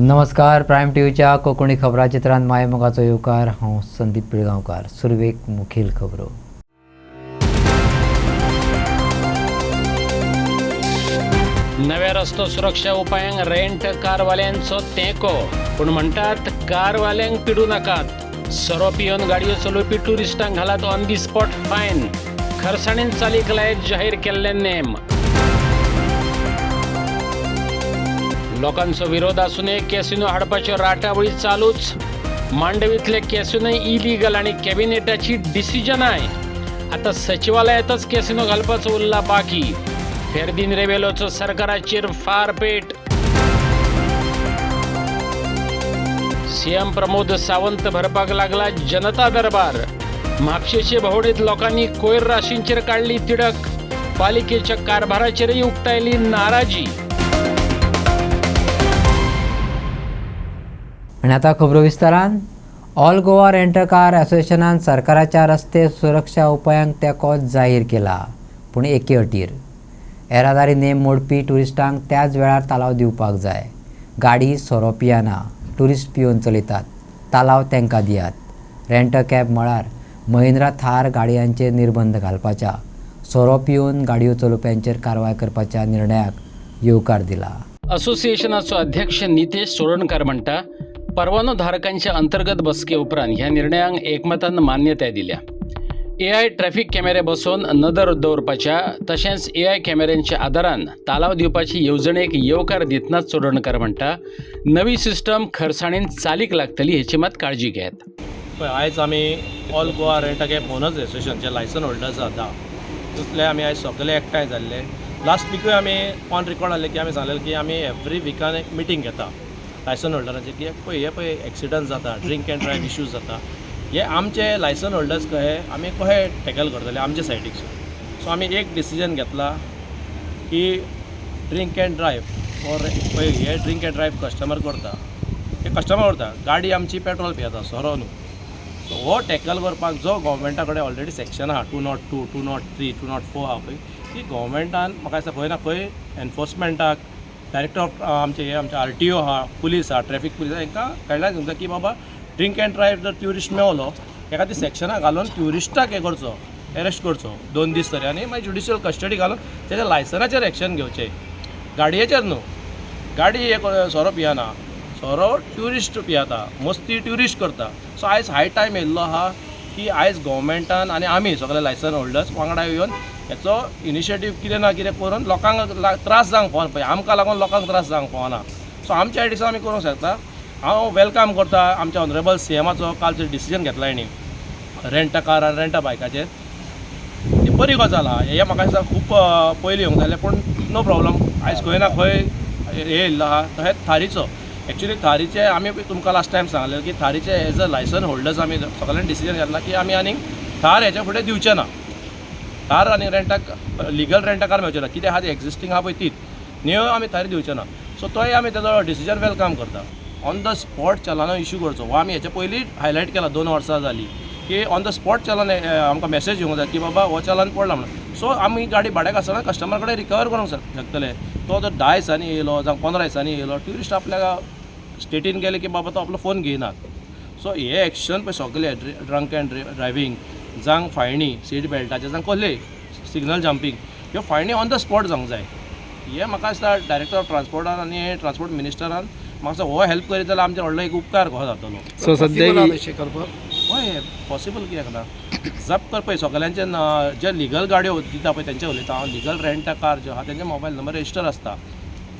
नमस्कार. प्रायम टीव्हीच्या कोकणी खबराचित्रांत मायमोगाचो येवकार. हांव संदीप पिळगांवकार. सुरवेक मुखेल खबरो. नव्या रस्तो सुरक्षा उपायांक रेंट कारवाल्यांचो तेंको, पूण म्हणटात कारवाल्यांक पिडू नाकात. सोरो पिवन गाडयो चलोवपी ट्युरिस्टांक घालात ऑन दी स्पॉट फायन. खरसाणीन चालीक लायक जाहीर केल्ले नेम. लोकांचो विरोध आसूनय कॅसिनो हाडपाच्यो राटावळी चालूच. मांडवींतले कॅसिनोय इलिगल आनी कॅबिनेटाची डिसिजनाय. आतां सचिवालयातच कॅसिनो घालपाचो उरला बाकी. फेरदीन रेवेलोचो सरकाराचेर फार पेट. सीएम प्रमोद सावंत भरपाक लागला जनता दरबार. म्हापशेचे भोवडेंत लोकांनी कोयर राशींचेर काडली तिडक. पालिकेच्या कारभाराचेरय उक्तायली नाराजी. आनी आतां खबरो विस्तारान. ऑल गोवा रेंट कार असोसिएशनान सरकाराच्या रस्ते सुरक्षा उपायांक तेंको जाहीर केला, पूण एके अटीर. येरादारी नेम मोडपी ट्युरिस्टांक त्याच वेळार तालाव दिवपाक जाय. गाडी सोरो पियाना, ट्युरिस्ट पिवन चलयतात, तालाव तांकां दियात. रेंट कॅब म्हळ्यार महिंद्रा थार गाडयांचेर निर्बंध घालपाच्या, सोरो पिवन गाडयो चलोवप्यांचेर कारवाय करपाच्या निर्णयाक येवकार दिला. असोसिएशनाचो अध्यक्ष नितेश सोळणकार म्हणटा, परवानो धारकांच्या अंतर्गत बसके उपरांत ह्या निर्णयांक एकमतान मान्यताय दिल्या. AI ट्रॅफिक कॅमेरे बसोवन नदर दवरपाच्या तशेंच AI कॅमेऱ्यांच्या आदारान तालाव दिवपाची येवजणेक येवकार दितनाच सोडणकार म्हणटा, नवी सिस्टम खरसाणीन चालीक लागतली हेची मात काळजी घेत. आयज आमी all Goa rent cab owners association जे लायसन होल्डर्स आसा तितले आमी आयज सगळे एकठांय जाल्ले. लास्ट विकूय आमी ऑन रिकॉर्ड आसले की आमी सांगलेलें की आमी एवरी विकान एक मिटींग घेता लायसन होल्डरांचे, की पळय एक्सिडंट जाता, ड्रिंक अँड ड्रायव्ह इश्यूज जाता, हे आमचे लायसन होल्डर्स कहे आमी कशे टॅकल करतले आमचे सायडीक. सो आमी एक डिसिजन घेतला की ड्रिंक अँड ड्रायव्ह ऑर पळय हे ड्रिंक अँड ड्रायव्ह कस्टमर करता, हे कस्टमर करता, गाडी आमची पेट्रोल पियेता सोरो न्हू. सो हो टॅकल करपाक जो गव्हर्मेंटा कडेन ऑलरेडी सेक्शन आहा 202, 203, 204 आहा पळय, ती गव्हर्मेंटान म्हाका दिसता खंय ना खंय एनफोर्समेंटाक डायरेक्टर ऑफ आमचे RTO आहा, पुलीस आहा, ट्रॅफिक पुलीस आहा, हांकां गायडलायन्स दिवंक की बाबा ड्रिंक अँड ड्रायव्ह जर ट्युरिस्ट मेवलो एका ती सेक्शनाक घालून ट्युरिस्टाक हे करचो, अरेस्ट करचो 2 दीस तरी, आनी मागीर ज्युडिशियल कस्टडी घालून तेच्या लायसनाचेर एक्शन घेवचें, गाडयेचेर न्हू. गाडी हे सोरो पियाना, सोरो ट्युरिस्ट पियेता, मस्ती ट्युरिस्ट करता. सो आयज हाय टायम येयल्लो आहा की आयज गव्हर्मेंटान आनी आमी सगळे लायसन होल्डर्स वांगडा येवन हेचो इनिशिएटीव कितें ना कितें करून लोकांक त्रास जावंक फावना. पळय आमकां लागून लोकांक त्रास जावंक फावना. सो आमच्या आयडिसा आमी करूंक शकता. हांव वेलकम करता आमच्या ऑनरेबल CMाचो कालचो डिसिजन घेतला हेणी रेंट कार आनी रेंट बायकाचेर. ही बरी गजाल आहा. हे म्हाका दिसता खूब पयलीं येवंक जालें, पूण नो प्रॉब्लम. आयज खंय ना खंय हे येयल्लो आहा. तशेंच थारीचो एक्चुली थारीचे आमी तुमकां लास्ट टायम सांगलें की थारीचे एज अ लायसन होल्डर्स आमी सगळ्यांनी डिसिजन घेतला की आमी आनीक थार हेच्या फुडें दिवचे ना. थार आनी रेंटाक लिगल रेंटा कार मेळचे ना. कितें आहा ती एक्जिस्टींग आहा पळय तीच, न्यू आमी थारी दिवचे ना. सो तोय आमी तेजो डिसिजन वेलकम करता. ऑन द स्पॉट चलानो इश्यू करचो हो आमी हेच्या पयलीं हायलायट केला 2 वर्सां जालीं की ऑन द स्पॉट चलान आमकां मेसेज येवंक जाय की बाबा हो चलान पडला म्हणून. सो आमी गाडी भाड्याक आसतना कस्टमर कडेन रिकवर करूंक शकतले. तो जर 10 दिसांनी येयलो जावं 15 दिसांनी येयलो, ट्युरिस्ट आपल्या स्टेटीन गेले की बाबा तो आपलो फोन घेयनात. सो हे एक्शन पळय सगळे ड्रंक अँड ड्रायव्हिंग जावं फायनी सीट बेल्टाचे जावं कसले सिग्नल जंपींग, ह्यो फायनी ऑन द स्पॉट जावंक जाय. हे म्हाका दिसता डायरेक्टर ऑफ ट्रान्सपोर्टान आनी ट्रान्सपोर्ट मिनिस्टरान म्हाका हो हेल्प करीत जाल्यार आमचे व्हडलो एक उपकार कसो जातलो. सो सद्या हय पॉसिबल कित्याक ना. जप कर पळय सगळ्यांचे जे लिगल गाडयो दिता पळय तेंचे उलयता हांव. लिगल रेंट कार जे आहा तेंचे मोबायल नंबर रजिस्टर आसता,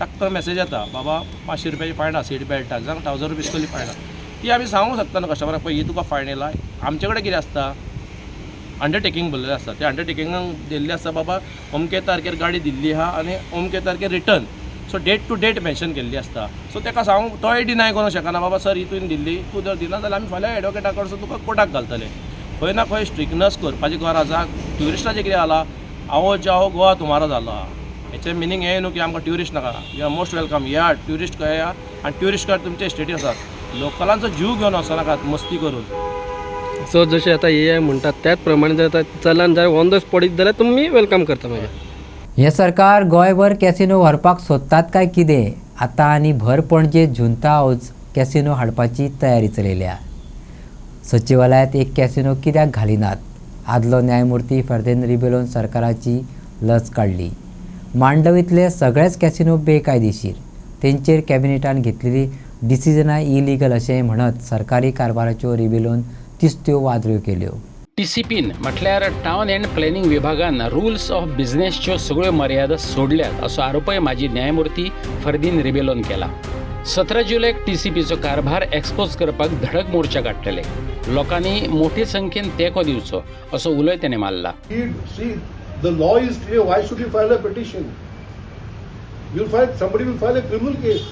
ताका मेसेज येता बाबा 500 रुपयाची फायन आहा सीट बेल्टाक, जावं 1000 रुपीज कसली फायन आहा. ती आमी सांगूंक शकता न्हू कस्टमराक पळय ही तुका फायन येयला. आमचे कडेन कितें आसता अंडरटेकींग बरयल्लें आसता. ते अंडरटेकिंगाक दिल्लें आसता बाबा अमके तारखेर गाडी दिल्ली आहा आनी अमके तारखेर return. So date to date mention केल्ली आसता. सो ताका सांगूंक तोय डिनाय करूंक शकना बाबा सर ही तुवें दिल्ली, तूं जर दिना जाल्यार आमी फाल्यां एडवोकेटा कडसून तुका कोर्टाक घालतले. खंय ना खंय स्ट्रिक्टनस करपाची गरज आसा. ट्युरिस्टाचें कितें जाला, आओ जाओ गोवा तुमारो जाल्लो आहा. हेचें मिनींग हें न्हू की आमकां ट्युरिस्ट नाका. You are most welcome. या ट्युरिस्ट खंय या आनी ट्युरिस्ट कार्ड तुमचे स्टेटीन आसात. लोकलांचो जीव घेवन वचनाकात मस्ती करून. सो जशें आतां AI म्हणटात त्याच प्रमाणे जर आतां चलान जाय ऑन द स्पॉट जाल्यार तुमी वेलकम करता. मागीर हे सरकार गोंयभर कॅसिनो व्हरपाक सोदतात काय कितें आतां आनी भर पणजे झुंता हाऊस कॅसिनो हाडपाची तयारी चलयल्या. सचिवालयात एक कॅसिनो कित्याक घालिनात? आदलो न्यायमूर्ती फर्देन रिबेलोन सरकाराची लज काडली. मांडवींतले सगळेच कॅसिनो बेकायदेशीर. तेंचेर कॅबिनेटान घेतलेली डिसिजनां इलिगल अशें म्हणत सरकारी कारभाराच्यो रिबेलोन तिस्त्यो वादळ्यो केल्यो. TCPन म्हटल्यार टावन अँड प्लॅनिंग विभागान रुल्स ऑफ बिझनेसच्यो सगळ्यो मर्यादा सोडल्यात असो आरोपय माजी न्यायमूर्ती फर्दीन रिबेलोन केला. 17 जुलैक TCPचो कारभार एक्सपोज करपाक धडक मोर्चा काडटले. लोकांनी मोठे संख्येन तेंको दिवचो असो उलोय ताणें मारला. See, the law is clear. Why should you file a petition? Somebody will file a criminal case.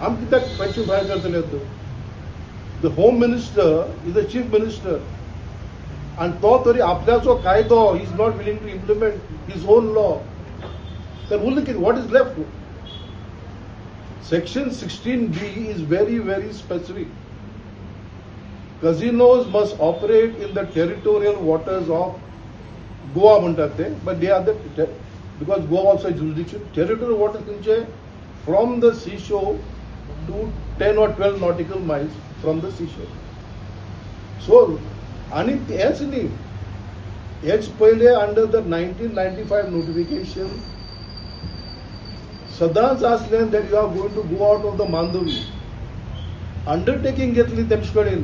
हम कित्याक petition file करतले तो? The Home Minister is the Chief Minister. And तो तरी आपल्याचो कायदो he is not willing to implement his own law. Then what is left? Section 16B is very, very specific. Casinos must operate in the territorial waters of Goa म्हणतात ते, but they are because Goa also has jurisdiction. Territorial waters म्हणजे from the seashore to 10 or 12 nautical miles from the seashore. So, आणि हेच न्ही, हेच पहिले under the 1995 notification सदांच आसलें that you are going to go out of the Mandovi. Undertaking घेतली तेमचे कडेन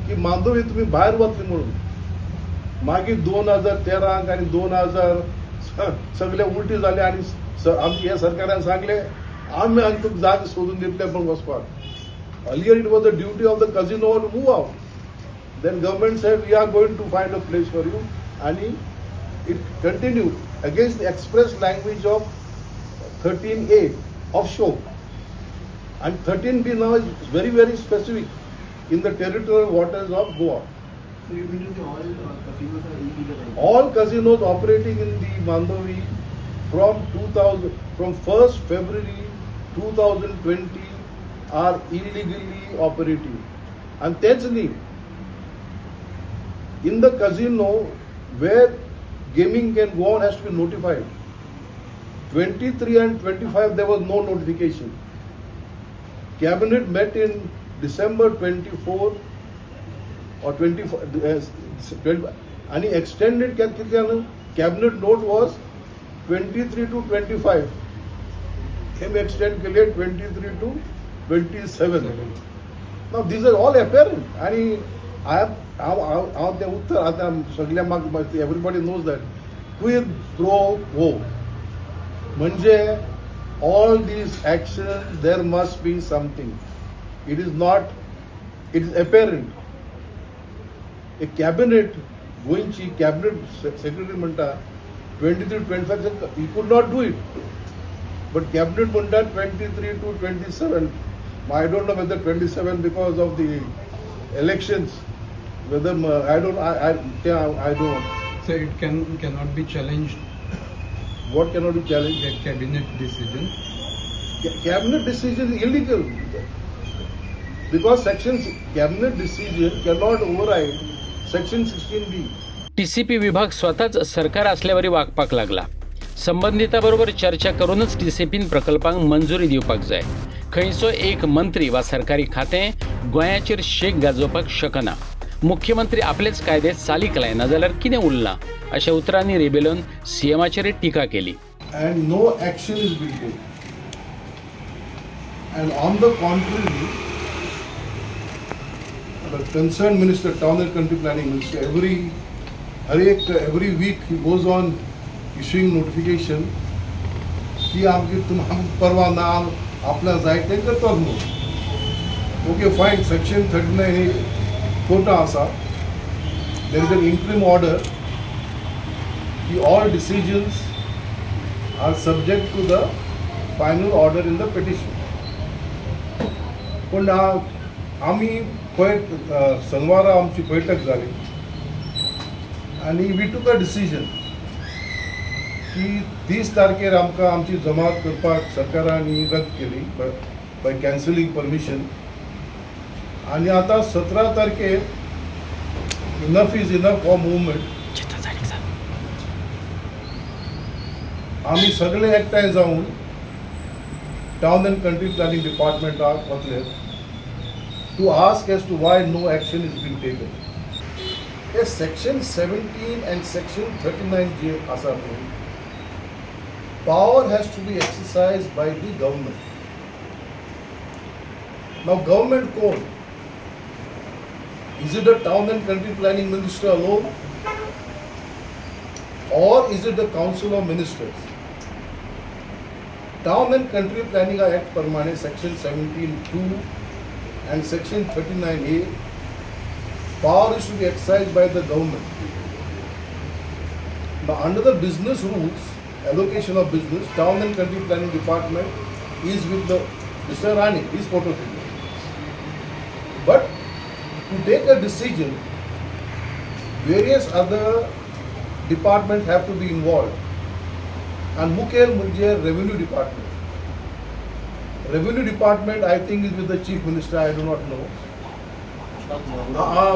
की मांदोवी तुम्ही भायर वतली म्हणून. मागीर 2013 आनी 2000 सगळे उलटी जाले आनी आमच्या ह्या सरकारान सांगले आमी तुका जागे सोदून दितले पण वचपाक. Earlier it was the duty of the casino to move out. Then government said we are going to find a place for you, and it continued against the express language of 13A offshore. And 13B now is very, very specific in the territorial waters of Goa. So you mean to say all casinos are illegal? All casinos operating in the Mandovi from 1st February 2020 are illegally operating. And that's the in the casino where gaming can go on has to be notified. 23 and 25 there was no notification. Cabinet met in December 24 or 25 and extended cabinet note was 23 to 25. Him extend 23 to 27. Now these are all apparent. And the उत्तर everybody knows that quid pro quo. म्हणजे all these actions there must be something. It is not. It is apparent. A cabinet goingची cabinet secretary म्हणता 23 to 25 he could not do it. But cabinet म्हणता 23 to 27. I don't know whether 27 because of the elections. Whether I don't know. So it cannot be challenged. What cannot be challenged? A cabinet decision. Cabinet decision is illegal because cabinet decision cannot override section 16B. TCP विभाग स्वतःच सरकार असल्यावरी वागपाक लागला. संबंधिताबरोबर चर्चा करूनच TCPन प्रकल्पांक मंजुरी दिवपाक जाय. खंयचो एक मंत्री वा सरकारी खातें गोंयाचेर शेक गाजोवपाक शकना. मुख्यमंत्री आपलेच कायदे चालीक लायना जाल्यार कितें उरलां अशा उतरांनी रिबेलोन सीएमाचेर टिका केली. And no action is being taken. And on the contrary, the concerned minister, town and country planning minister, every week he goes on issuing notification की आमगे तुम परवा ना आपल्या जाय तें करतात म्हणून. ओके फायन, सेक्शन 39 हे खोटा आसा. There is an interim order की all decisions are subject to the final order in the petition. पण आम्ही शनिवारा आमची बैठक झाली आणि वी टूक अ डिसिजन की 30 तारखेर आमकां आमची जमात करपाक सरकारान रद्द केली बाय कॅन्सलिंग परमिशन. आणि आता 17 तारखेर enough is enough for movement. आम्ही सगळे एकठांय जाऊन Town and Country Planning Department outlet to ask as to why no action is being taken. Yes, Section 17 and Section 39J Asapur, power has to be exercised by the government. Now, government code, is it the Town and Country Planning Minister alone, or is it the Council of Ministers? Town and Country Planning Act Parmane Section 17(2) and Section 39A, power is to be exercised by the government. Now, under the business rules, allocation of business, Town and Country Planning Department is with the Mr. Rani, is photo. But to take a decision, various other departments have to be involved. And Mukhel Mujhe Revenue Department. Revenue Department, I think, is with the Chief Minister, I do not know.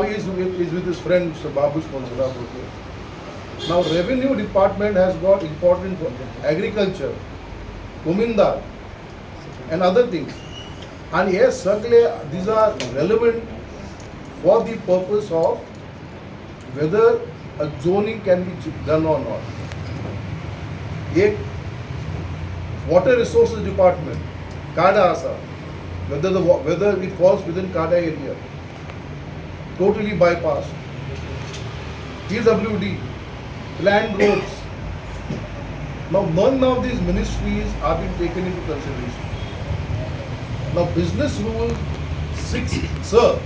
He is with his friend, Mr. Babu Sponsora. Now, Revenue Department has got important agriculture, Kumindar, and other things. And yes, certainly these are relevant for the purpose of whether a zoning can be done or not. एक Water Resources Department, Kada Asa, whether it falls within Kada area, totally bypassed. PWD, planned roads. Now, none of these ministries are being taken into consideration. Now, Business Rule 6, sir,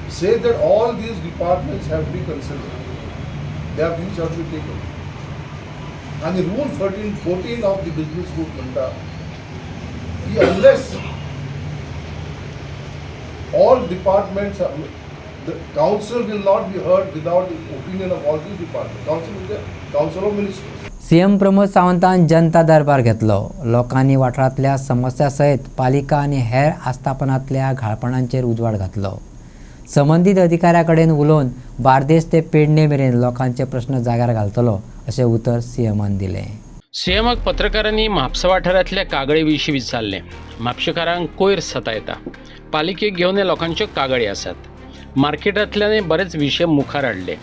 say that all these departments have to be considered. Their views have to be taken. And the Rule 14 of the Business Rule Manta, unless all departments are, the council will not be heard without the opinion of all these departments. Council is the Council of Ministers. CM Pramod सावंतान जनता दरबार घेतलो. लोकांनी वाठारांतल्या समस्या सयत पालिका आनी हेर आस्थापनांतल्या घाळपणांचेर उजवाड घातलो. संबंधीत अधिकाऱ्या कडेन उलोवन बार्देस ते पेडणे मेरेन लोकांचे प्रश्न जाग्यार घालतलो अशें उतर सीएमान दिलें. सीएमाक पत्रकारांनी म्हापसा वाठारांतल्या कागळे विशीं विचारलें. म्हापशेकारांक कोयर सतायता. पालिकेक घेवन लोकांच्यो कागळी आसात. मार्केटांतल्यानय बरेच विशय मुखार हाडले.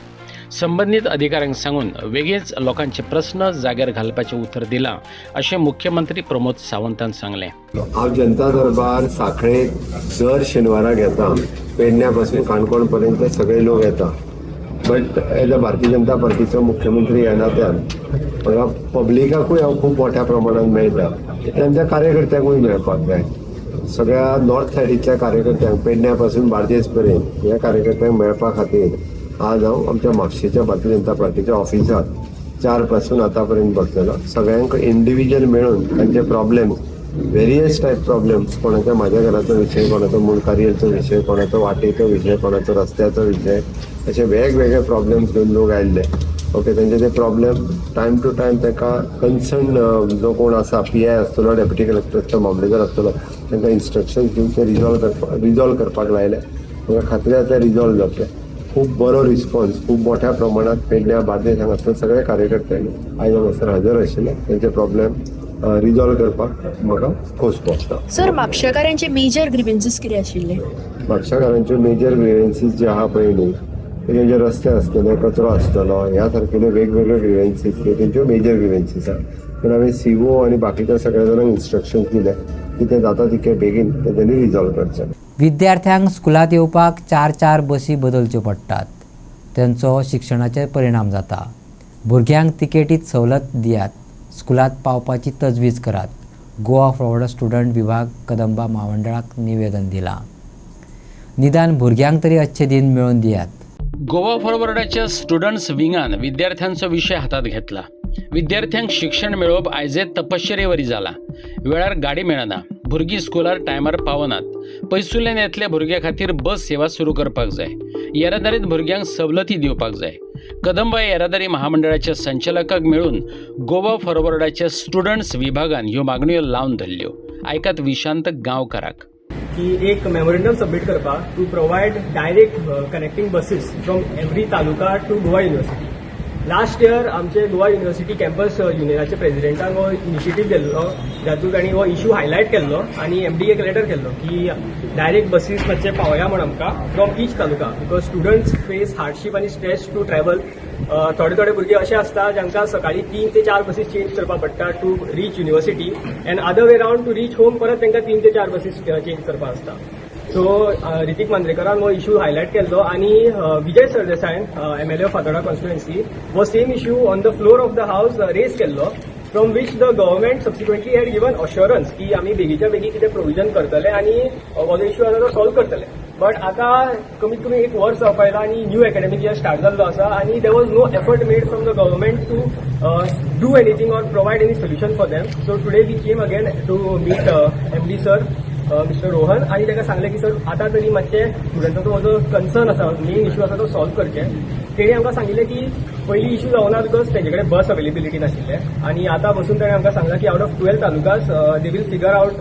संबंधीत अधिकाऱ्यांक सांगून वेगळेच लोकांचे प्रश्न जाग्यार घालपाचें उतर दिलां अशें मुख्यमंत्री प्रमोद सावंतान सांगलें. हांव जनता दरबार सांखळेक दर शेनवाराक येता. पेडण्या पासून काणकोण पर्यंत सगळे लोक येता. But as a Bharatiya Janata पार्टीचो मुख्यमंत्री ह्या नात्यान म्हाका पब्लिकाकूय हांव खूब मोठ्या प्रमाणात मेळटा. तांच्या कार्यकर्त्यांकूय मेळपाक जाय. सगळ्या नॉर्थ सायडीतल्या कार्यकर्त्यांक पेडण्या पासून बार्देस पर्यंत ह्या कार्यकर्त्यांक मेळपा खातीर आज हांव आमच्या म्हापशेच्या भारतीय जनता पार्टीच्या ऑफिसांत 4 पासून आतापर्यंत बसलेलो. सगळ्यांक इंडिव्हिज्युअल मेळून तांचे प्रॉब्लेम, वेरियस टायप प्रॉब्लेम्स, कोणाच्या म्हाज्या घराचो विशय, कोणाचो मुळकारियेचो विशय, कोणाचो वाटेचो विशय, कोणाचो रस्त्याचो विशय, असे वेगवेगळे प्रॉब्लेम्स घेवन लोक आयिल्ले. ओके, तांचे ते प्रॉब्लेम टायम टू टायम ताका कन्सर्न जो कोण आसा, PI आसतलो, डेप्युटी कलेक्टर आसतलो, मामलेदार आसतलो, तांकां इन्स्ट्रक्शन्स दिवन ते रिजॉल्व करपाक लायले. म्हाका खात्री आसा ते रिजॉल्व जातले. खूब बरो रिस्पॉन्स, खूब मोठ्या प्रमाणात पेडण्या बार्देस हांगासर सगळे कार्यकर्त्यांनी आयज हांगासर हजर आशिल्ले. तांचे प्रॉब्लेम रिजॉल्व करपाक म्हाका खोस भोगता. सर, म्हापशेकारांचे मेजर ग्रीव्हन्सीस कितें आशिल्ले? म्हापशेकारांच्यो मेजर ग्रीव्हन्सीस जे आहा पळय न्ही, तेजे जे रस्ते आसतले, कचरो आसतलो, ह्या सारकेल्यो वेगवेगळ्यो ग्रीव्हन्सीस तेंच्यो मेजर ग्रीव्हन्सीस आहा. पूण हांवें CO आनी बाकीच्या सगळ्या जाणांक इन्स्ट्रक्शन्स दिले की ते जाता तितके बेगीन ते तेणी रिजॉल्व करचें. विद्यार्थ्यांक स्कुलांत येवपाक 4 बसी बदलच्यो पडटात. तांचो शिक्षणाचेर परिणाम जाता. भुरग्यांक तिकेटीत सवलत दियात. स्कुलांत पावपाची तजवीज करात. गोवा फॉरवर्ड स्टुडंट विभाग कदंबा महामंडळाक निवेदन दिलां. निदान भुरग्यांक तरी अच्छे दिन मेळोवन दियात. गोवा फॉरवर्डाच्या स्टुडंट्स विंगान विद्यार्थ्यांचो विशय हातात घेतला. विद्यार्थ्यांक शिक्षण मेळोवप आयज तपश्चर्येवरी जाला. वेळार गाडी मेळना. भुरगीं स्कुलार टायमार पावनात. पयसुल्ल्यान येतल्या भुरग्यां खातीर बस सेवा सुरू करपाक जाय. येरादारीत भुरग्यांक सवलती दिवपाक जाय. कदंबा येरादारी महामंडळाच्या संचालकाक मेळून गोवा फॉरवर्डाच्या स्टुडंट्स विभागान ह्यो मागण्यो लावन धरल्यो. आयकात विशांत गांवकाराक. की एक मेमोरेंडम सबमिट करपाक to provide direct connecting buses from every taluka to Goa university. Last year आमचे गोवा युनिव्हर्सिटी कॅम्पस युनियनाचे प्रेसिडेंटान हो इनिशिएटीव केल्लो, जातूंत तांणी हो इश्यू हायलायट केल्लो आनी MDAक लेटर केल्लो की डायरेक्ट बसीस मातशे पावया म्हण आमकां from each taluka, because students face hardship आनी स्ट्रेस टू ट्रॅव्हल. थोडे भुरगे अशे आसता जांकां सकाळी 3 ते 4 बसीस चेंज करपा पडटा to reach university, and other way round to reach home परत तांकां 3 ते 4 बसीस चेंज करपा आसता. सो रितीक मांद्रेकरान हो इश्यू हायलायट केल्लो आनी विजय सरदेसायन MLA ऑफ फातोर्डा कॉन्स्टिट्युएन्सी हो same issue on the floor of the हावस रेज केल्लो, from which the government subsequently had given assurance की आमी बेगीच्या बेगी कितें प्रोविजन करतले आनी हो जो इश्यू आसा तो सॉल्व करतले. बट आतां कमीत कमी 1 वर्स जावपा येयला आनी न्यू एकाडेमीक इयर स्टार्ट जाल्लो आसा आनी there was no effort made from the government to do anything or provide any solution for them. So today we came again to meet MD sir mister Rohan आनी ताका सांगलें की sir आतां तरी मातशें स्टुडंटाचो हो जो कन्सर्न आसा, मेन इश्यू आसा तो सॉल्व करचें. तेणी आमकां सांगिल्लें की पयलीं इश्यू जावना बिकॉज तेजे कडेन बस अवेलेबिलिटी नाशिल्लें आनी आतां बसून ताणें आमकां सांगलां की out of 12 talukas they will figure out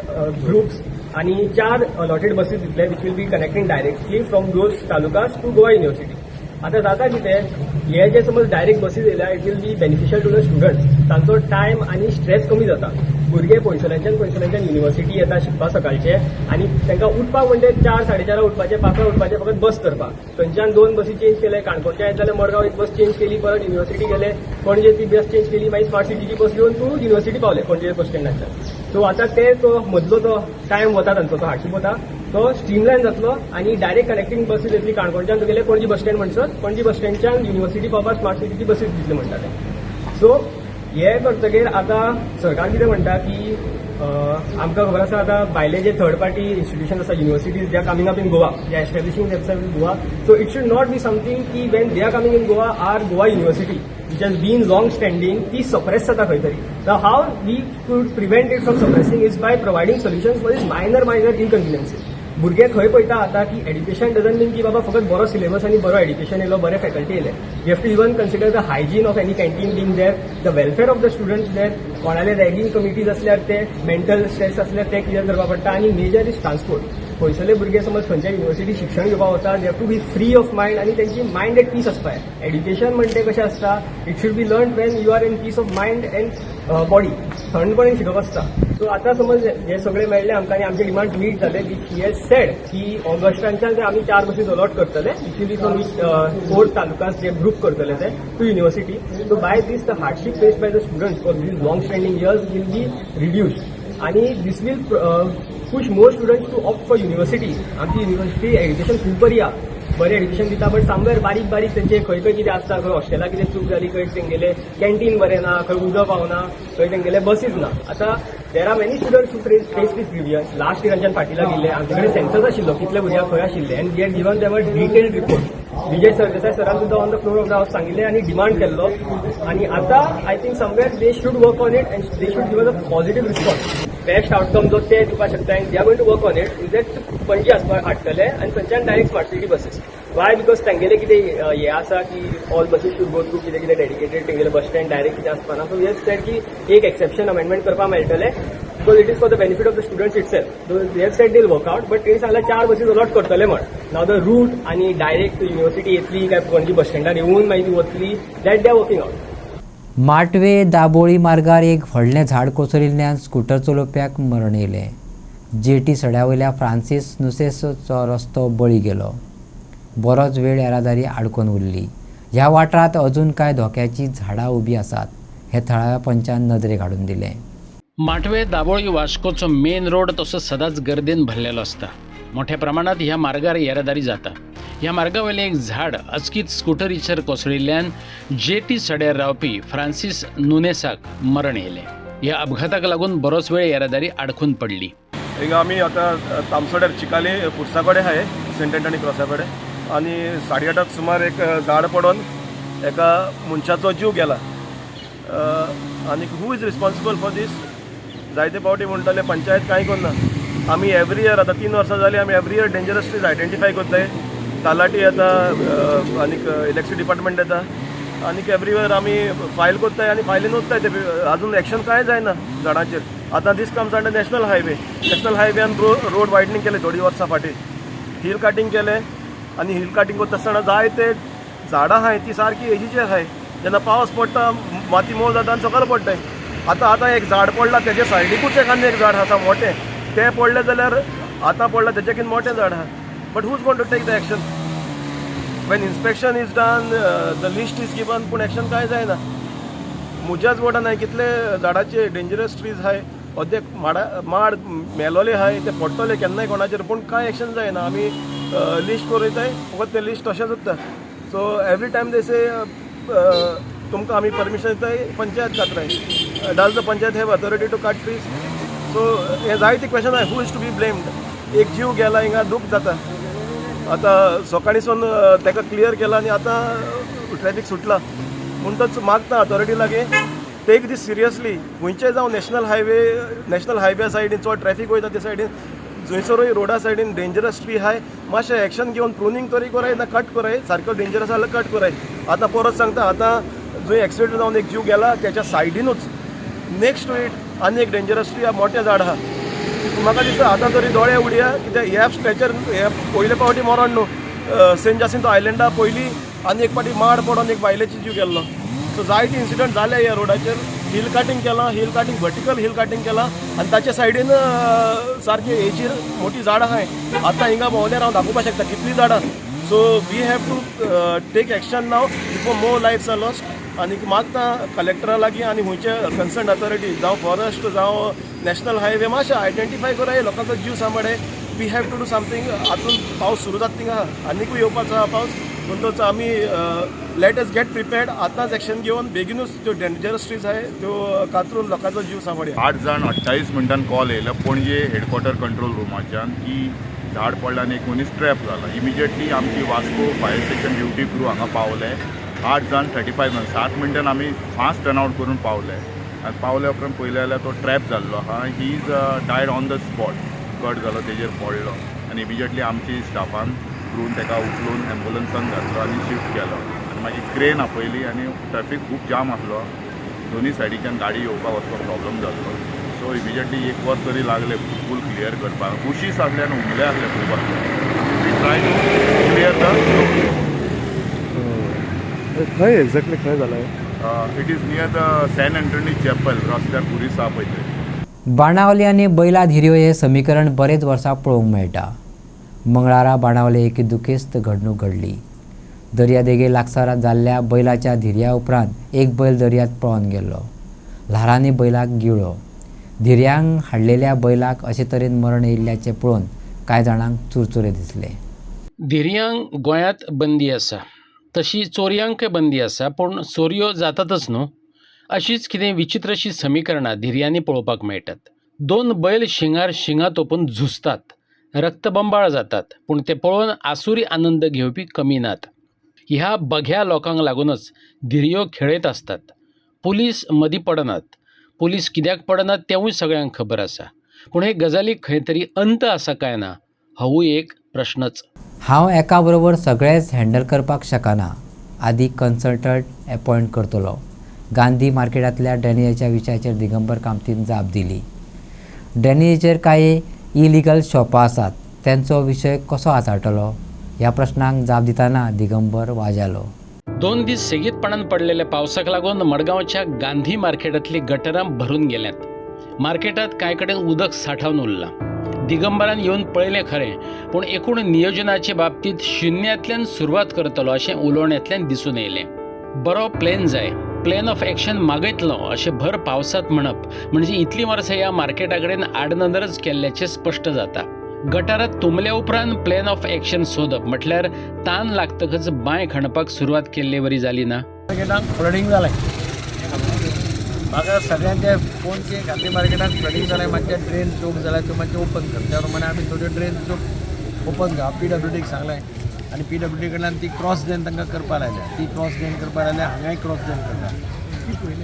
groups आनी 4 अलॉटेड बसीस दितले which will be connecting directly from those talukas to Goa university. आतां जाता कितें, हे जे समज डायरेक्ट बसीस येयल्या it will be beneficial to the students, तांचो टायम आनी स्ट्रेस कमी जाता. भुरगे पयसल्ल्यानच्यान युनिव्हर्सिटी येता शिकपा सकाळचे आनी तांकां उठपाक म्हणजे 4-4:30 उठपाचें, 5 उठपाचें, फकत बस करपाक. थंयच्यान 2 बसी चेंज केले, काणकोणच्या येत जाल्यार मडगांव एक बस चेंज केली, परत युनिव्हर्सिटी गेले, पणजे ती बस चेंज केली, मागीर स्मार्ट सिटीची बस घेवन तूं युनिव्हर्सिटी पावले पणजे बस स्टँडाच्यान. सो आतां तो मदलो तो टायम वता तांचो, तो हार्डशीप वता, तो स्ट्रीमलायन जातलो आनी डायरेक्ट कनेक्टिंग बसीस येतली. काणकोणच्यान तुगेले पणजी बस स्टँड म्हणसर, पणजी बस स्टँडच्यान युनिव्हर्सिटी पावपाक स्मार्ट सिटीची बसीस दितले म्हणटाले. सो हे करतकीर आतां सरकार कितें म्हणटा की आमकां खबर आसा आतां भायले जे थर्ड पार्टी इन्स्टिट्यूशन आसा, universities they are coming up in Goa, they are establishing themselves in Goa. So it should not be something की when they are coming in Goa or Goa university which has been long standing ती suppress जाता खंय तरी. Now how we could prevent it from suppressing is by providing solutions for these minor inconveniences. भुरगे खंय पळयता आतां की एड्युकेशन डजंट मीन की बाबा फकत बरो सिलेबस आनी बरो एड्युकेशन येयलो, बरे फॅकल्टी येयले. You have to even consider the hygiene of any canteen being there, the welfare of the students there, कोणाले रॅगिंग कमिटीज असल्यार ते, मेंटल स्ट्रेस असल्यार ते क्लियर करपा पडटा आनी मेजर इज ट्रान्सपोर्ट. पयसले भुरगे समज खंयच्या युनिव्हर्सिटी शिक्षण घेवपाक वता, they have to be free of mind आनी तेंची मायंड एट पीस आसपाक जाय. एड्युकेशन म्हणजे कशें आसता, it should be learn when you are in peace of mind and body, थंडपणान शिकप आसता. सो आतां समज हे सगळे मेळ्ळे आमकां आनी आमचे डिमांड मीट जाले, ही हॅज सेड की ऑगस्टांच्यान आमी 4 बसीस अलॉट करतले, एक्चुअली फ्रॉम 4 तालुकास जे ग्रुप करतले ते to university. So by this the hardship faced by the students for these long standing years will be reduced आनी this will push more students to opt for university. आमची university education खूब बरी आहा, बरें education दिता, but सामवेर बारीक तेंचे खंय कितें आसता, खंय हॉस्टेलाक कितें चूक जाली, खंय तेंगेले कॅन्टीन बरें ना, खंय उदक पावना, खंय तेंगेले बसीस ना. आतां there are many students who face this grievance. Last इयरांच्यान फाटीला गेल्ले, आमचे कडेन सेन्सस आशिल्लो कितले भुरग्यां खंय आशिल्ले, and we had given them a detailed report. Vijay Sardesai सरान सुद्दां on the floor of the house सांगिल्लें आनी डिमांड केल्लो. आनी आतां I think somewhere they should work on it and they should give a positive response. Best outcome जो ते दिवपाक शकता and they are going to work on it is that Panaji हाडटले आनी थंयच्यान direct smart city buses. Why because तेंगेले कितें हे आसा की all buses should go through कितें डेडिकेटेड तेंगेले बस स्टँड डायरेक्ट कितें आसपाना. सो हेज सेड की एक एक्सेप्शन अमेंडमेंट करपाक मेळटले because it is for the benefit of the students itself. They have said they work out, but तेणी सांगला 4 बसीस अलॉट करतले म्हण. नाव द रूट आनी डायरेक्ट युनिव्हर्सिटी येतली काय पणजी बस स्टँडार येवन मागीर ती वतली, that they are working out. माटवे दाबोळी मार्गार एक व्हडलें झाड कोसळिल्ल्यान स्कूटर चलोवप्याक मरण येयलें. जेटी सड्या वयल्या फ्रांसीस नुसेसचो रस्तो बळी गेलो. बरोच वेळ येरादारी आडकोन उरली. ह्या वाठारांत अजून कांय धोक्याची झाडां उबी आसात, हे थळाव्या पंचान नदरेक हाडून दिलें. माटवे दाबोळी वास्कोचो मेन रोड तसो सदांच गर्देन भरलेलो आसता. मोठ्या प्रमाणात ह्या मार्गार येरादारी जाता. ह्या मार्गावयलें एक झाड अचकीत स्कूटरीचेर कोसळिल्ल्यान जेटी सड्यार रावपी फ्रांसीस नुनेसाक मरण येयलें. ह्या अपघाताक लागून बरोच वेळ येरादारी आडखून पडली. हिंगा आमी आतां तामसोड्यार चिकाली फुडसा कडेन आहाय सेंट एंटनी क्रॉसा कडेन आनी 8:30 सुमार एक झाड पडोन एका मनशाचो जीव गेला. आनी हू इज रिस्पॉन्सिबल फॉर दीस? जायते फावटी म्हणटाले पंचायत कांय करना. आमी एवरी इयर आतां 3 वर्सां जालीं आमी every year dangerous trees identify करताय. तालाटी येता आनीक इलेक्ट्रिसिटी डिपार्टमेंट येता आनीक एवरी इयर आमी फायल करताय आनी फायलीन वताय ते अजून एक्शन कांय जायना झाडांचेर. आतां दीस कम्स अंडर नॅशनल हायवेन रोड वायडनींग केले थोडी वर्सां फाटीं, हिल काटींग केलें आनी हिल काटींग करता आसतना जायते झाडां आहाय ती सारकी एजीचेर आहाय. जेन्ना पावस पडटा माती मोव जाता आनी सकयल पडटाय. आतां एक झाड पडला तेजे सायडीकूच आनी एक झाड आसा मोठें, तें पडलें जाल्यार आतां पडला तेजेकीन मोठें झाड आहा. But who's going to take the action? When inspection is done, the list is given, पूण एक्शन कांय जायना. म्हज्याच वॉर्डान हांवें कितले झाडाचे डेंजरस ट्रीज आहाय, अर्देक माड मेलोले आहाय, ते पडटले केन्नाय कोणाचेर, पूण कांय एक्शन जायना. आमी लिस्ट करूयताय, फकत ते लिस्ट तशेंच उरता. So every time they say तुमकां आमी परमिशन दिताय, पंचायत कातराय. Does the panchayat have authority to cut trees? So हे जायती क्वेश्चन आहाय, who is to be blamed? एक जीव गेला हिंगा दूख जाता. आतां सकाळीसून ताका क्लियर केला आनी आतां ट्रॅफिक सुटला. म्हणटच मागता अथॉरिटी लागीं टेक दीस सिरियसली. खंयचेय जावं नॅशनल हायवे सायडीन चड ट्रॅफिक वयता ते सायडीन, जंयसरूय रोडा सायडीन डेंजरस ट्री आहाय, मातशें एक्शन घेवन प्रुनींग तरी कराय ना कट कराय. सारको डेंजरस जाल्यार कट कराय. आतां परत सांगता, आतां जंय एक्सिडेंट जावन एक जीव गेला तेच्या सायडीनूच नेक्स्ट टू इट आनी एक डेंजरस ट्री मोठें झाड आहा. म्हाका दिसता आतां तरी दोळे उडया, कित्याक ह्या स्ट्रेचर हे पयले फावटी मरण न्हू. सेंट जासिंतो आयलँडा पयलीं आनी एक पाटी माड पडोन एक बायलेची जीव गेल्लो. सो जायते इन्सिडंट जाले ह्या रोडाचेर. हिल काटींग केलां, हिल काटींग वर्टिकल हिल काटींग केलां आनी ताच्या सायडीन सारकी हेचीर मोठी झाड आहाय. आतां हिंगा भोंवल्यार हांव दाखोवपाक शकता कितलीं झाडां. So we have to take action now before more lives are lost. आनी मागता कलेक्टरा लागीं आनी खंयचे कन्सर्न अथॉरिटी जावं फॉरेस्ट जावं नॅशनल हायवे मातशें आयडेंटिफाय कराय, लोकांचो जीव सांबाळे. We have to do something. हातून पावस सुरू जाता थिंगा आनीकूय येवपाचो आहा पावस. म्हणटच आमी लेट अस गेट प्रिपेर्ड. आतांच एक्शन घेवन बेगीनूच त्यो डेंजरस ट्रीज आहाय त्यो कातरून लोकांचो जीव सांबाळया. 8 जाण 28 मिनटान कॉल येयला पणजे हेडक्वॉर्टर कंट्रोल रुमाच्यान की झाड पडला आनी एक मनीस ट्रॅप जाला. इमिजिएटली आमची Vasco fire station duty crew हांगा पावले. 8 जाण 35 मिनट 7 मिनटान आमी फास्ट टर्न आउट करून पावले. आनी पावल्या उपरांत पयले जाल्यार तो ट्रॅप जाल्लो आहा. He is died on the spot. Cut जालो, तेजेर पडलो आनी इमिजिएटली आमची स्टाफान करून ताका उखलून एम्बुलन्सान घातलो आनी शिफ्ट केलो. आनी मागीर क्रेन आपयली आनी ट्रॅफीक खूब जाम आसलो. दोनी सायडीच्यान गाडी येवपाक वचपाक प्रॉब्लम जाल्लो. सो इमिजिएटली 1 वर तरी लागले फूल क्लियर करपाक. बुशीस आसले आनी उमले आसले खूब आसले. We try to clear the. खंय एक्झॅक्टली खंय जाला? It is near the Saint Anthony chapel, रस्त्यार पुरीस आहा पळय थंय. बाणावली आनी बैला धिऱ्यो हे समीकरण बरेच वर्सां पळोवंक मेळटा. मंगळारा बाणावले एक दुखेस्त घडणूक घडली. दर्यादेगे लागसार जाल्ल्या बैलाच्या धिऱ्या उपरांत एक बैल दर्यांत पळोवन गेल्लो. ल्हारांनी बैलाक गिळ्ळो. धिऱ्यांक हाडलेल्या बैलाक अशे तरेन मरण येयल्ल्याचें पळोवन कांय जाणांक चुरचुरे दिसले. धिऱ्यांक गोंयांत बंदी आसा, तशी चोरयांकय बंदी आसा, पूण चोरयो जातातच न्हू. अशीच कितें विचित्रशी समीकरणां धिऱ्यांनी पळोवपाक मेळटात. 2 बैल शिंगार शिंगां तोपून झुजतात, रक्तबंबाळ जातात, पूण ते पळोवन आसुरी आनंद घेवपी कमी नात. ह्या बघ्या लोकांक लागूनच धिऱ्यो खेळत आसतात. पुलीस मदीं पडनात. पुलीस कित्याक पडनात तेवूय सगळ्यांक खबर आसा. पूण हे गजालीक खंय तरी अंत आसा काय ना हावूय एक प्रश्नच. हांव एका बरोबर सगळेंच हँडल करपाक शकना. आदी कन्सल्टंट अपॉयंट करतलो. गांधी मार्केटांतल्या ड्रेनेजाच्या विशयाचेर दिगंबर कामतीन जाप दिली. ड्रेनेजाचेर कांय इलिगल शॉपां आसात, तांचो विशय कसो हाताळटलो ह्या प्रश्नांक जाप दितना दिगंबर वाजालो. 2 दीस सेगीतपणान पडलेल्या पावसाक लागून मडगांवच्या गांधी मार्केटांतली गटरां भरून गेल्यांत. मार्केटांत कांय कडेन उदक सांठवन उरलां. दिगंबरान येवन पळयलें खरें, पूण एकूण नियोजनाचे बाबतींत शुन्यांतल्यान सुरवात करतलो अशें उलोवण्यांतल्यान दिसून येयलें. बरो प्लॅन जाय, प्लॅन ऑफ एक्शन मागयतलो अशें भर पावसांत म्हणप म्हणजे इतलीं वर्सां ह्या मार्केटा कडेन आडनदरच केल्ल्याचें स्पश्ट जाता. गटारांत तुंबल्या उपरांत प्लॅन ऑफ एक्शन सोदप म्हटल्यार तान लागतकच बांय खणपाक सुरवात केल्ले वरी जाली ना. फ्लडिंग जालें. म्हाका सगळ्यांचे फोनचे गांधी मार्केटात फ्लडिंग जालें. मातशें ड्रेन चोक जाल्यार त्यो मातशें ओपन कर. त्या प्रमाणे आमी थोड्यो ड्रेन चोक ओपन घा. PWDक सांगलें आनी PWD कडल्यान ती क्रॉस ड्रेन तांकां करपा लायल्या. ती क्रॉस ड्रेन करपा लायल्या, हांगाय क्रॉस ड्रेन करता.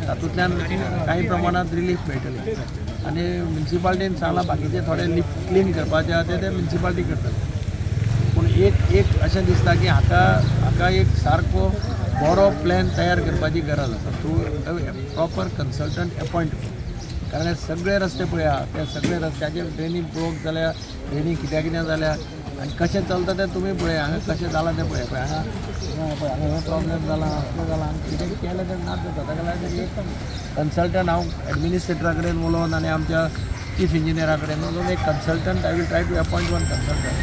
तातूंतल्यान कांय प्रमाणांत रिलीफ मेळटली. आनी म्युन्सिपाल्टीन सांगलां बाकीचे थोडे लिफ्ट क्लीन करपाचे आहा ते म्युन्सिपाल्टी करतले. पूण एक अशें दिसता की हाका एक सारको बरो प्लॅन तयार करपाची गरज आसा. तूं प्रॉपर कन्सल्टंट अपॉयंट कर. कारण सगळे रस्ते पळया, त्या सगळे रस्त्याचेर ड्रेनी ब्लॉक जाल्या, ड्रेनी कित्याक जाल्या, आनी कशें चलता तें तुमी पळय, हांगा कशें जालां तें पळय हांगा प्रॉब्लेम जाला, असलो जाला, आनी कितें केलें तें नाच जाता. ताका लागून कन्सल्टंट हांव एडमिनिस्ट्रेटरा कडेन उलोवन आनी आमच्या चीफ इंजिनियरा कडेन उलोवन एक consultant I will try to appoint one consultant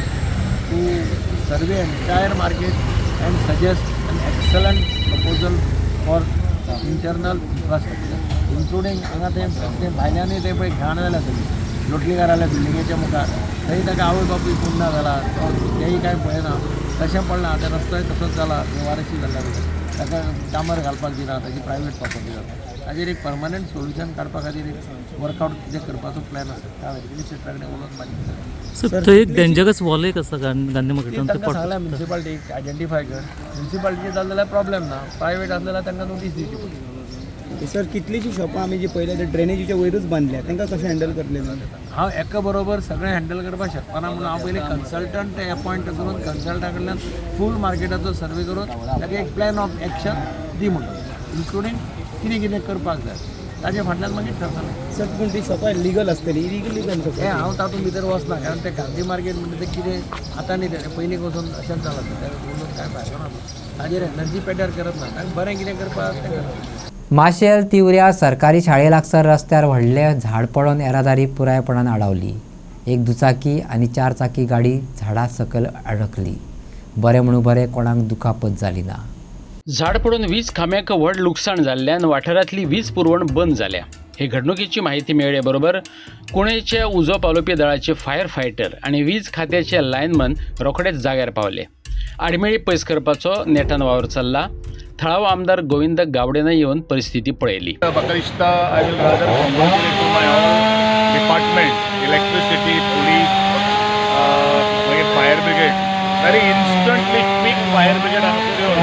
to survey entire market and suggest an excellent proposal for internal infrastructure including हांगा ते भायल्यांनी ते पळय घाण जाल्या सगळी लोटलीकार जाल्या बिल्डिंगेच्या मुखार, थंय ताका आवय बापूय पुन्ना जाला, तेंय कांय पळयना, तशें पडलां. आतां रस्तोय तसोच जाला, वारशी जाल्ल्या बरोबर ताका डांबर घालपाक दिना, ताची प्रायवेट प्रॉपर्टी जाता. ताजेर एक परमनंट सोल्युशन काडपा खातीर एक वर्कआउट कितें करपाचो प्लॅन आसा. त्या एडमिनिस्ट्रेटरा कडेन उलोवन मागीर थंय एक डेंजरस वॉल एक आसा गांधी मार्केटान, तांकां सांगलां म्युन्सिपालिटीक आयडेंटिफाय कर. म्युन्सिपालिटीचें जालें जाल्यार प्रॉब्लेम ना, प्रायवेट आसलें जाल्यार तांकां नोटीस दिवची पडटली. सर कितलींशीं शॉपां आमी जी पळयल्या ते ड्रेनेजीच्या वयरूच बांदल्या, तांकां कशें हँडल करतले? हांव एका बरोबर सगळें हँडल करपाक शकना, म्हणून हांव पयलीं कन्सल्टंट अपॉयंट करून कन्सल्टा कडल्यान फूल मार्केटाचो सर्वे करून ताका एक प्लॅन ऑफ एक्शन दी म्हणून, इन्क्लुडींग कितें कितें करपाक जाय ताजे फाटल्यान मागीर ठरतलें. सर पूण ती शॉपां लिगल आसतली, इलिगली जावन हें हांव तातूंत भितर वचना, कारण तें गांधी मार्केट म्हणजे तें कितें आतां न्ही तें पयलीं वचून अशेंच जालां, तें उलोवन कांय फायदो ना. ताजेर एनर्जी पेड्यार करप ना, कारण बरें कितें करपाक तें करप. माशेल तिवऱ्या सरकारी शाळे लागसार रस्त्यार व्हडलें झाड पडून येरादारी पुरायपणान आडावली. एक दुचाकी आनी 4 चाकी गाडी झाडा सकयल अडकली. बरें म्हणून बरें, कोणाक दुखापत जाली ना. झाड पडून वीज खांब्याक व्हड लुकसाण जाल्ल्यान वाठारांतली वीज पुरवण बंद जाल्या. हे घडणुकेची माहिती मेळ्ळे बरोबर कुणेचे उजो पावलोवपी दळाचे फायर फायटर आनी वीज खात्याचे लायनमन रोखडेच जाग्यार पावले. आडमेळी पयस करपाचो नेटान वावर चल्ला. थळावो आमदार गोविंद गावडेनय येवन परिस्थिती पळयली. म्हाका दिसता I will rather congratulate to my department, electricity, police, मागीर fire brigade. Very instantly quick fire brigade हांगा येवन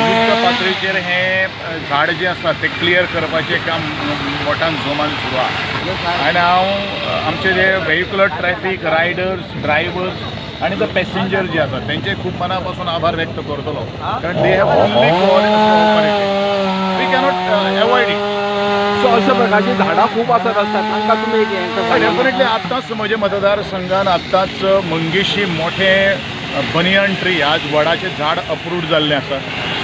युध्द पातळीचेर हें झाड जें आसा तें क्लियर करपाचें काम मोठ्यान जोमान सुरू आहा. आनी हांव आमचे जे व्हेहिक्युलर ट्रॅफिक रायडर्स, ड्रायव्हर्स आणि द पॅसेंजर जे आसात त्यांचे खूप मनापासून आभार व्यक्त करतलो, कारण they have only coordinated. We cannot avoid it. So अशा प्रकारची झाडां खूप आसत असतात, तांकां तुमी डेफिनेटली आत्ताच म्हज्या मतदारसंघात आत्ताच मंगेशी मोठे बनियन ट्री, आज वडाचे झाड अप्रूव्ड जाल्लें आसा.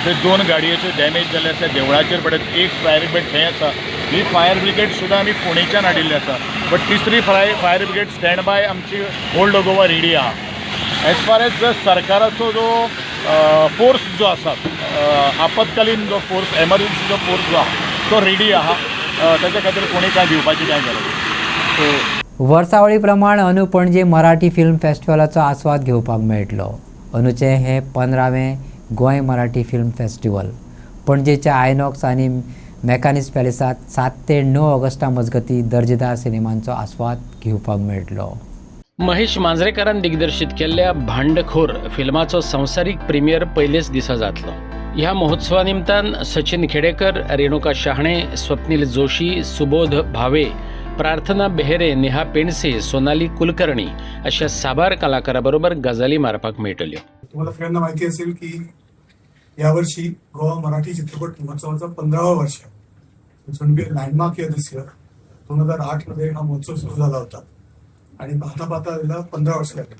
ते 2 गाडयेचे डॅमेज जाल्ले आसा. देवळाचेर पडत एक फायर ब्रिगेड थंय आसा. ही फायर ब्रिगेड सुद्दां आमी फोंडेच्यान हाडिल्ली आसा. बट तिसरी फायर ब्रिगेड स्टँड बाय आमची ओल्ड गोवा रेडी आहा. एज फार एज सरकाराचो जो फोर्स जो आसा, आपतकालीन जो फोर्स, एमर्जन्सी जो फोर्स जो आहा तो रेडी आहा. ताच्या खातीर कोणी काय दिवपाची काय गरज ना. वर्सावळी प्रमाण अंदू पणजे मराठी फिल्म फेस्टिवलाचो आस्वाद घेवपाक मेळटलो. अंदूचें हें 15वें गोंय मराठी फिल्म फेस्टिवल पणजेच्या आयनॉक्स आनी मेकॅनिक्स पॅलेसात 7 ते 9 ऑगस्टा मजगती दर्जेदार सिनेमांचो आस्वाद घेवपाक मेळटलो. महेश मांजरेकारान दिग्दर्शीत केल्ल्या भांडखोर फिल्माचो संवसारीक प्रिमियर पयलेच दिसा जातलो. ह्या महोत्सवा निमतान सचिन खेडेकर, रेणुका शहाणे, स्वप्नील जोशी, सुबोध भावे, प्रार्थना बेहेरे, नेहा पेंडसे, सोनाली कुलकर्णी अशा साबार कलाकाराबरोबर गजाली मारपाक मेळटल्यो. तुम्हाला सगळ्यांना माहिती असेल की यावर्षी गोवा मराठी चित्रपट महोत्सवाचा 15वा वर्ष आहे. It's going to be a landmark year this year. 2008 मध्ये हा महोत्सव सुरू झाला होता आणि पाहता पाहता त्याला 15 वर्ष लागली.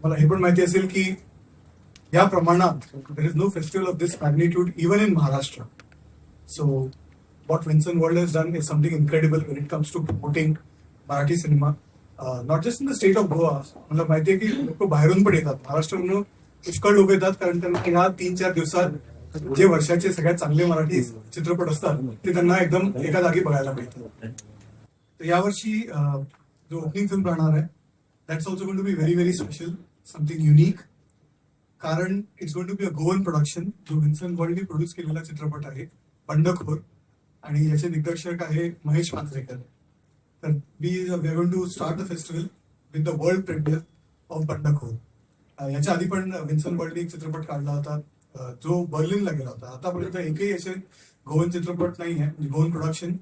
मला हे पण माहिती असेल की या प्रमाणात there is no festival of this magnitude even in Maharashtra. So what Vincent World has done is something incredible when it comes to promoting Marathi cinema, not just in the state of Goa. मला माहिती आहे की लोक बाहेरून पण येतात, महाराष्ट्रातून पुष्कळ लोक येतात, कारण त्यांना ह्या 3-4 दिवसात जे वर्षाचे सगळ्यात चांगले मराठी चित्रपट असतात ते त्यांना एकदम एका जागी बघायला मिळतात. तर यावर्षी जो ओपनिंग फिल्म राहणार आहे that's also going to be very very special, something unique, कारण it's going to be a Goan production. जो विन्सेंट वर्ल्डने प्रोड्यूस केलेला चित्रपट आहे बंडखोर, आणि याचे दिग्दर्शक आहे महेश मांजरेकर. तर we are going to start the festival with the world premiere of Bandkhor. याच्या आधी पण विन्सेंट वर्ल्डने एक चित्रपट काढला होता जो बर्लिनला गेला होता. आतापर्यंत एकही असे गोवन चित्रपट नाही आहे, Goan production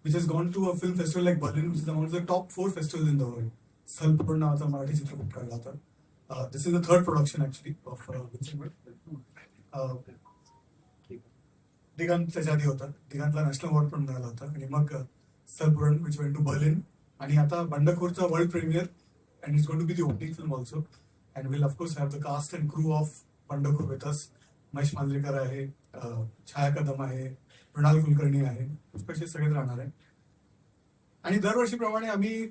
which has gone to a film festival like Berlin, which is amount the top 4 festival in the world. Sthalpuran नावाचा मराठी चित्रपट काढला होता. This is the 3rd production actually of Vincent world. Digant त्याच्या आधी होता, दिगंतला नॅशनल अवॉर्ड पण मिळाला होता, आणि मग Sthalpuran which went to Berlin, आणि आता बंडखोरचा world premiere and it's going to be the opening film also. And will of course have the cast and crew of Pandharpur with us. Mahesh Manjrekar आहे, छाया कदम आहे, मृणाल कुलकर्णी आहे, पुष्कळसे सगळेच राहणार आहे. आणि दरवर्षीप्रमाणे आम्ही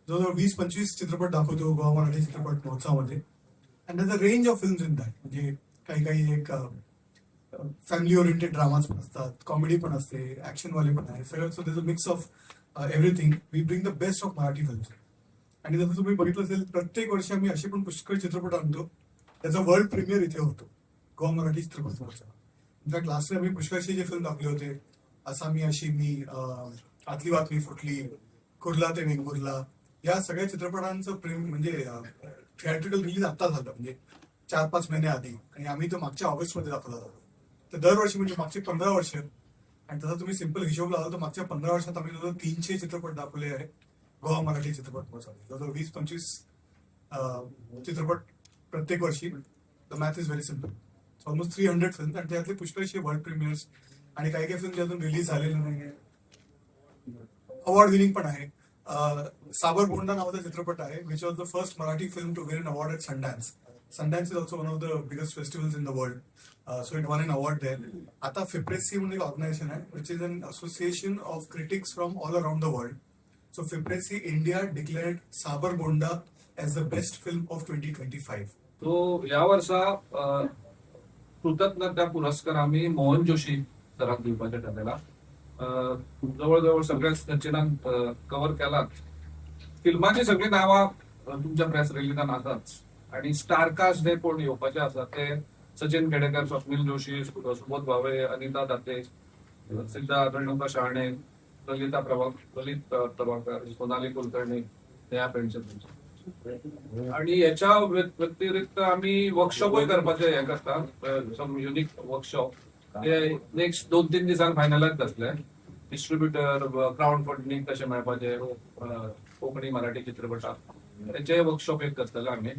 जवळजवळ 20-25 चित्रपट दाखवतो गोवा मराठी चित्रपट महोत्सवामध्ये. And that's a range of films in that. म्हणजे काही एक फॅमिली ओरिएंटेड ड्रामाज पण असतात, कॉमेडी पण असते, ॲक्शनवाले पण आहे, सगळं. So that's a mix of everything. We bring the best of Marathi films. आणि जसं तुम्ही बघितलं असेल, प्रत्येक वर्षी आम्ही असे पण पुष्कळ चित्रपट आणतो त्याचा वर्ल्ड प्रीमियर इथे होतो गोवा मराठी चित्रपट महोत्सव. इनफॅक्ट लास्ट आम्ही पुष्कळशी जे फिल्म दाखवले होते, असामी अशी मी, आतली बातमी फुटली, कुर्ला ते वेंगुर्ला, या सगळ्या चित्रपटांचं म्हणजे थिएट्रिकल रिलीज आत्ता झालं, म्हणजे 4-5 महिने आधी. आणि आम्ही तो मागच्या ऑगस्टमध्ये दाखवला होता. तर दरवर्षी म्हणजे मागचे 15 वर्ष. आणि तसा तुम्ही सिम्पल हिशोब लावला तर मागच्या 15 वर्षात आम्ही जवळजवळ 300 चित्रपट दाखवले आहे गोवा मराठी चित्रपट महोत्सवामध्ये. जवळजवळ 20-25 चित्रपट प्रत्येक वर्षी. The math is very simple. Almost 300 film. आणि त्यातले पुष्कळशी वर्ल्ड प्रीमियर्स आणि काही फिल्म जे अजून रिलीज झालेले नाही, अवॉर्ड विनिंग पण आहे. साबरबोंडा नावाचा चित्रपट आहे, which was the first Marathi film to win an award at Sundance. Sundance is also one of the biggest festivals in the world. So it won an award there. आता FIPRESI म्हणून एक organisation आहे, which is an association of critics from all around the world. So FIPRESI India declared साबरबोंडा as the best film of 2025. तो या वर्सा कृतज्ञता पुरस्कार आम्ही मोहन जोशी सराक दिवपाच्या ठरलेला. जवळजवळ सगळ्याच रचनांक कव्हर केलात. फिल्माची सगळी नावां तुमच्या प्रेस रिलीजान आसात. आणि स्टारकास्ट जे कोण येवपाचे आसा ते सचिन खेडेकर, स्वप्नील जोशी, सुबोध भावे, अनिता दाते, सिद्धार्थ रेणुका शहाणे, ललित प्रभाकर, सोनाली कुलकर्णी, नेहा पेंडसे. आणि याच्या व्यतिरिक्त आम्ही वर्कशॉपय करपाचे हे करतात, सम युनिक वर्कशॉप. ते नेक्स्ट 2-3 दिसान फायनलायज जातले. डिस्ट्रीब्युटर, क्राउड फंडिंग कशें मेळपाचे कोंकणी मराठी चित्रपटाक, त्याचे वर्कशॉप एक करतले आम्ही.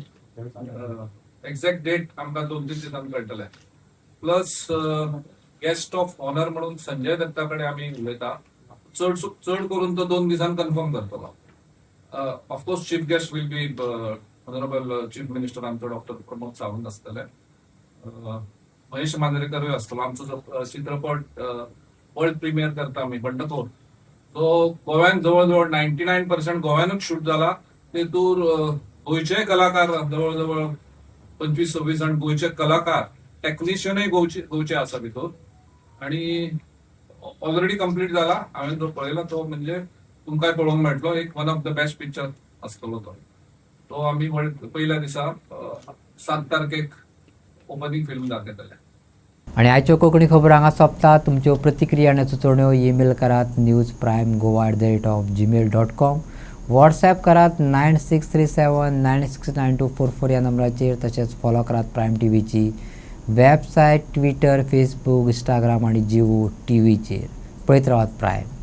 एक्झॅक्ट डेट आमकां 2-3 दिसान कळटले. प्लस गेस्ट ऑफ ऑनर म्हणून संजय दत्ता कडेन आमी उलयता. चड करून तो 2 दिसान कन्फर्म करतलो. Of course chief guest will be honourable chief minister आमचो डॉक्टर प्रमोद सावंत आसतले. महेश मांजरेकरूय आसतलो. आमचो जो चित्रपट वर्ल्ड प्रीमियर करता आमी बंडखोर, तो गोव्यान जवळजवळ 99% गोव्यानूच शूट जाला. तेतूर गोंयचे कलाकार जवळजवळ 25-26 जाण गोंयचे कलाकार, टेक्निशियनय गोंयचे आसा भितर. आणि ऑलरेडी कंप्लीट जाला. हांवें तो पळयला. तो म्हणजे तुमकांय पळोवंक मेळटलो. एक one of the best picture आसतलो तो आमी पयल्या दिसा 7 तारखेक ओपनिंग फिल्म दाखयतले. आणि आयच्यो कोंकणी खबरो हांगा सोंपतात. तुमच्यो प्रतिक्रिया आनी सुचोवण्यो ईमेल करात newsprimegoa@gmail.com. व्हॉट्सॲप करात 9637969244 या नंबराचेर. तशेंच फॉलो करात प्रायम टीव्हीची वेबसायट, ट्विटर, फेसबूक, इंस्टाग्राम आणि जिओ टीव्हीचेर. पळयत रावात प्रायम.